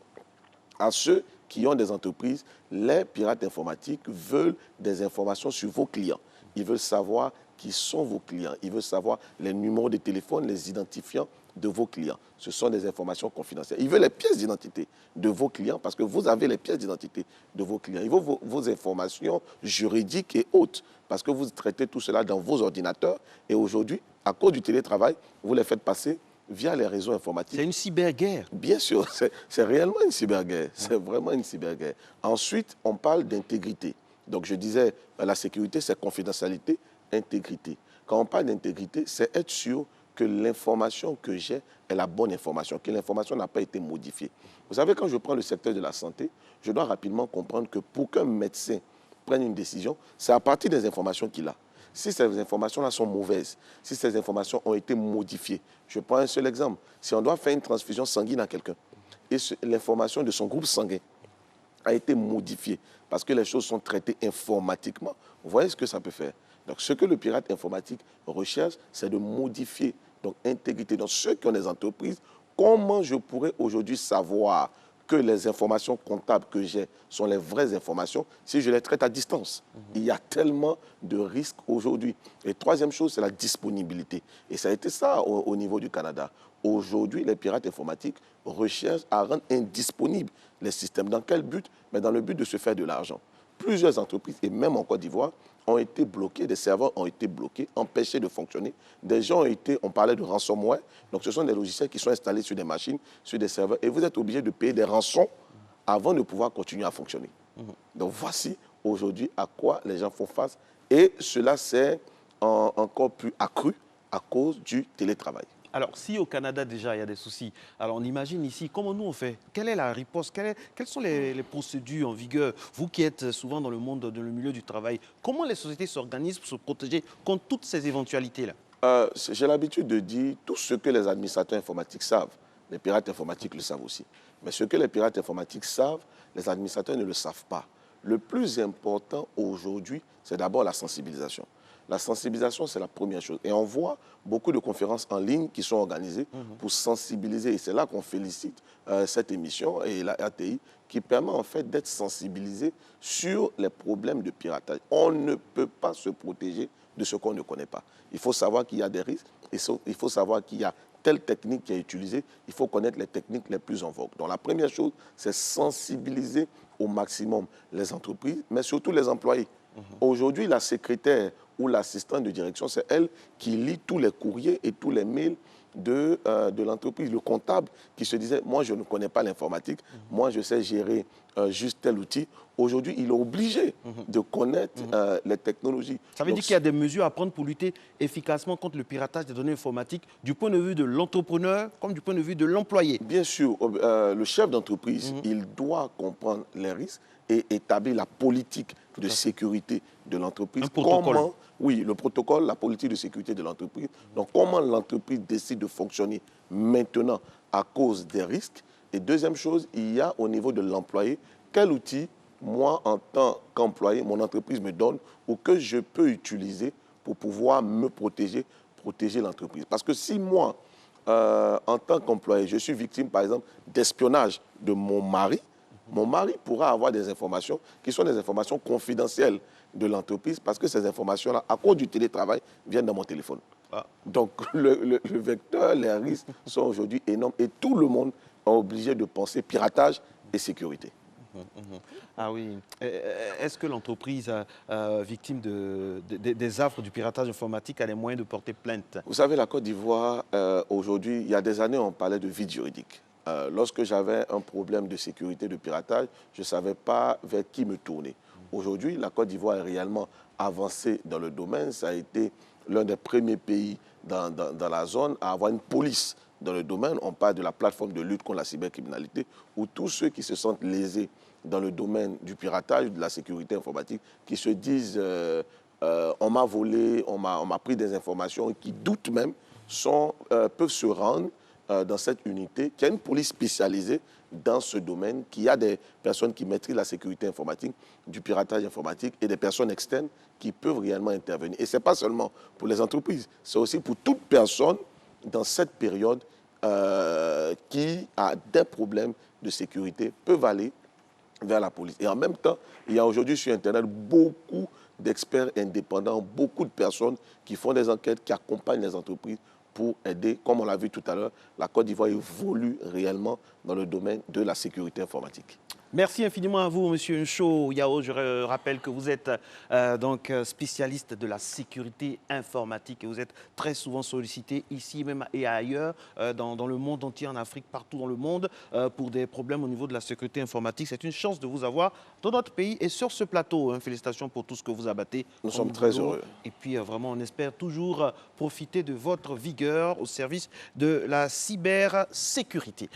à ceux qui ont des entreprises, les pirates informatiques veulent des informations sur vos clients. Ils veulent savoir qui sont vos clients. Ils veulent savoir les numéros de téléphone, les identifiants de vos clients. Ce sont des informations confidentielles. Il veut les pièces d'identité de vos clients parce que vous avez les pièces d'identité de vos clients. Il veut vos informations juridiques et autres parce que vous traitez tout cela dans vos ordinateurs. Et aujourd'hui, à cause du télétravail, vous les faites passer via les réseaux informatiques. C'est une cyberguerre. Bien sûr, c'est réellement une cyberguerre. C'est vraiment une cyberguerre. Ensuite, on parle d'intégrité. Donc, je disais, la sécurité, c'est confidentialité, intégrité. Quand on parle d'intégrité, c'est être sûr que l'information que j'ai est la bonne information, que l'information n'a pas été modifiée. Vous savez, quand je prends le secteur de la santé, je dois rapidement comprendre que pour qu'un médecin prenne une décision, c'est à partir des informations qu'il a. Si ces informations-là sont mauvaises, si ces informations ont été modifiées, je prends un seul exemple. Si on doit faire une transfusion sanguine à quelqu'un et l'information de son groupe sanguin a été modifiée parce que les choses sont traitées informatiquement, vous voyez ce que ça peut faire. Donc, ce que le pirate informatique recherche, c'est de modifier, donc intégrité. Donc, ceux qui ont des entreprises, comment je pourrais aujourd'hui savoir que les informations comptables que j'ai sont les vraies informations si je les traite à distance? Il y a tellement de risques aujourd'hui. Et troisième chose, c'est la disponibilité. Et ça a été ça au niveau du Canada. Aujourd'hui, les pirates informatiques recherchent à rendre indisponibles les systèmes. Dans quel but? Mais dans le but de se faire de l'argent. Plusieurs entreprises, et même en Côte d'Ivoire, ont été bloqués, des serveurs ont été bloqués, empêchés de fonctionner. Des gens ont été, on parlait de ransomware, donc ce sont des logiciels qui sont installés sur des machines, sur des serveurs, et vous êtes obligé de payer des rançons avant de pouvoir continuer à fonctionner. Donc voici aujourd'hui à quoi les gens font face, et cela s'est encore plus accru à cause du télétravail. Alors, si au Canada, déjà, il y a des soucis, alors on imagine ici, comment nous on fait? Quelle est la riposte? Quelles sont les procédures en vigueur? Vous qui êtes souvent dans le monde, dans le milieu du travail, comment les sociétés s'organisent pour se protéger contre toutes ces éventualités-là? J'ai l'habitude de dire tout ce que les administrateurs informatiques savent. Les pirates informatiques le savent aussi. Mais ce que les pirates informatiques savent, les administrateurs ne le savent pas. Le plus important aujourd'hui, c'est d'abord la sensibilisation. La sensibilisation, c'est la première chose. Et on voit beaucoup de conférences en ligne qui sont organisées pour sensibiliser. Et c'est là qu'on félicite cette émission et la RTI qui permet en fait d'être sensibilisé sur les problèmes de piratage. On ne peut pas se protéger de ce qu'on ne connaît pas. Il faut savoir qu'il y a des risques. Il faut savoir qu'il y a telle technique qui est utilisée. Il faut connaître les techniques les plus en vogue. Donc la première chose, c'est sensibiliser au maximum les entreprises, mais surtout les employés. Aujourd'hui, la secrétaire ou l'assistant de direction, c'est elle qui lit tous les courriers et tous les mails de l'entreprise. Le comptable qui se disait, moi je ne connais pas l'informatique, moi je sais gérer juste tel outil. Aujourd'hui, il est obligé de connaître les technologies. Ça veut dire qu'il y a des mesures à prendre pour lutter efficacement contre le piratage des données informatiques du point de vue de l'entrepreneur comme du point de vue de l'employé. Bien sûr, le chef d'entreprise, il doit comprendre les risques et établir la politique de sécurité de l'entreprise. Comment, oui, le protocole, la politique de sécurité de l'entreprise. Donc, comment l'entreprise décide de fonctionner maintenant à cause des risques. Et deuxième chose, il y a au niveau de l'employé, quel outil, moi, en tant qu'employé, mon entreprise me donne ou que je peux utiliser pour pouvoir me protéger l'entreprise. Parce que si moi, en tant qu'employé, je suis victime, par exemple, d'espionnage de mon mari pourra avoir des informations qui sont des informations confidentielles de l'entreprise parce que ces informations-là, à cause du télétravail, viennent dans mon téléphone. Donc, le vecteur, les risques sont aujourd'hui énormes et tout le monde est obligé de penser piratage et sécurité. Ah oui. Est-ce que l'entreprise victime des affres du piratage informatique a les moyens de porter plainte? Vous savez, la Côte d'Ivoire, aujourd'hui, il y a des années, on parlait de vide juridique. Lorsque j'avais un problème de sécurité, de piratage, je ne savais pas vers qui me tourner. Aujourd'hui, la Côte d'Ivoire est réellement avancée dans le domaine. Ça a été l'un des premiers pays dans la zone à avoir une police dans le domaine. On parle de la plateforme de lutte contre la cybercriminalité, où tous ceux qui se sentent lésés dans le domaine du piratage, de la sécurité informatique, qui se disent on m'a volé, on m'a pris des informations, qui doutent même, peuvent se rendre dans cette unité, qui a une police spécialisée dans ce domaine, qui a des personnes qui maîtrisent la sécurité informatique, du piratage informatique et des personnes externes qui peuvent réellement intervenir. Et ce n'est pas seulement pour les entreprises, c'est aussi pour toute personne dans cette période qui a des problèmes de sécurité, peuvent aller vers la police. Et en même temps, il y a aujourd'hui sur Internet beaucoup d'experts indépendants, beaucoup de personnes qui font des enquêtes, qui accompagnent les entreprises pour aider, comme on l'a vu tout à l'heure, la Côte d'Ivoire évolue réellement dans le domaine de la sécurité informatique. Merci infiniment à vous, Monsieur Ncho Yao. Je rappelle que vous êtes donc spécialiste de la sécurité informatique et vous êtes très souvent sollicité ici même et ailleurs, dans le monde entier, en Afrique, partout dans le monde, pour des problèmes au niveau de la sécurité informatique. C'est une chance de vous avoir dans notre pays et sur ce plateau. Félicitations pour tout ce que vous abattez. Nous sommes très heureux. Et puis vraiment, on espère toujours profiter de votre vigueur au service de la cybersécurité.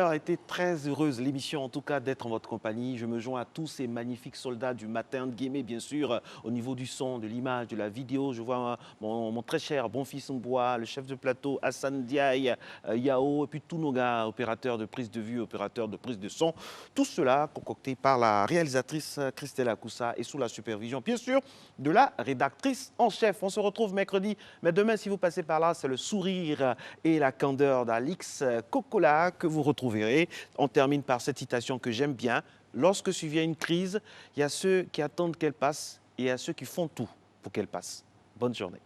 A été très heureuse, l'émission en tout cas, d'être en votre compagnie. Je me joins à tous ces magnifiques soldats du matin de Guémé, bien sûr, au niveau du son, de l'image, de la vidéo. Je vois mon très cher Bonfils Mboua, le chef de plateau Hassan Diaye, Yao, et puis tous nos gars, opérateurs de prise de vue, opérateurs de prise de son. Tout cela concocté par la réalisatrice Christelle Akoussa et sous la supervision, bien sûr, de la rédactrice en chef. On se retrouve mercredi, mais demain, si vous passez par là, c'est le sourire et la candeur d'Alix Kokola que vous retrouverez. On termine par cette citation que j'aime bien. Lorsque survient une crise, il y a ceux qui attendent qu'elle passe et il y a ceux qui font tout pour qu'elle passe. Bonne journée.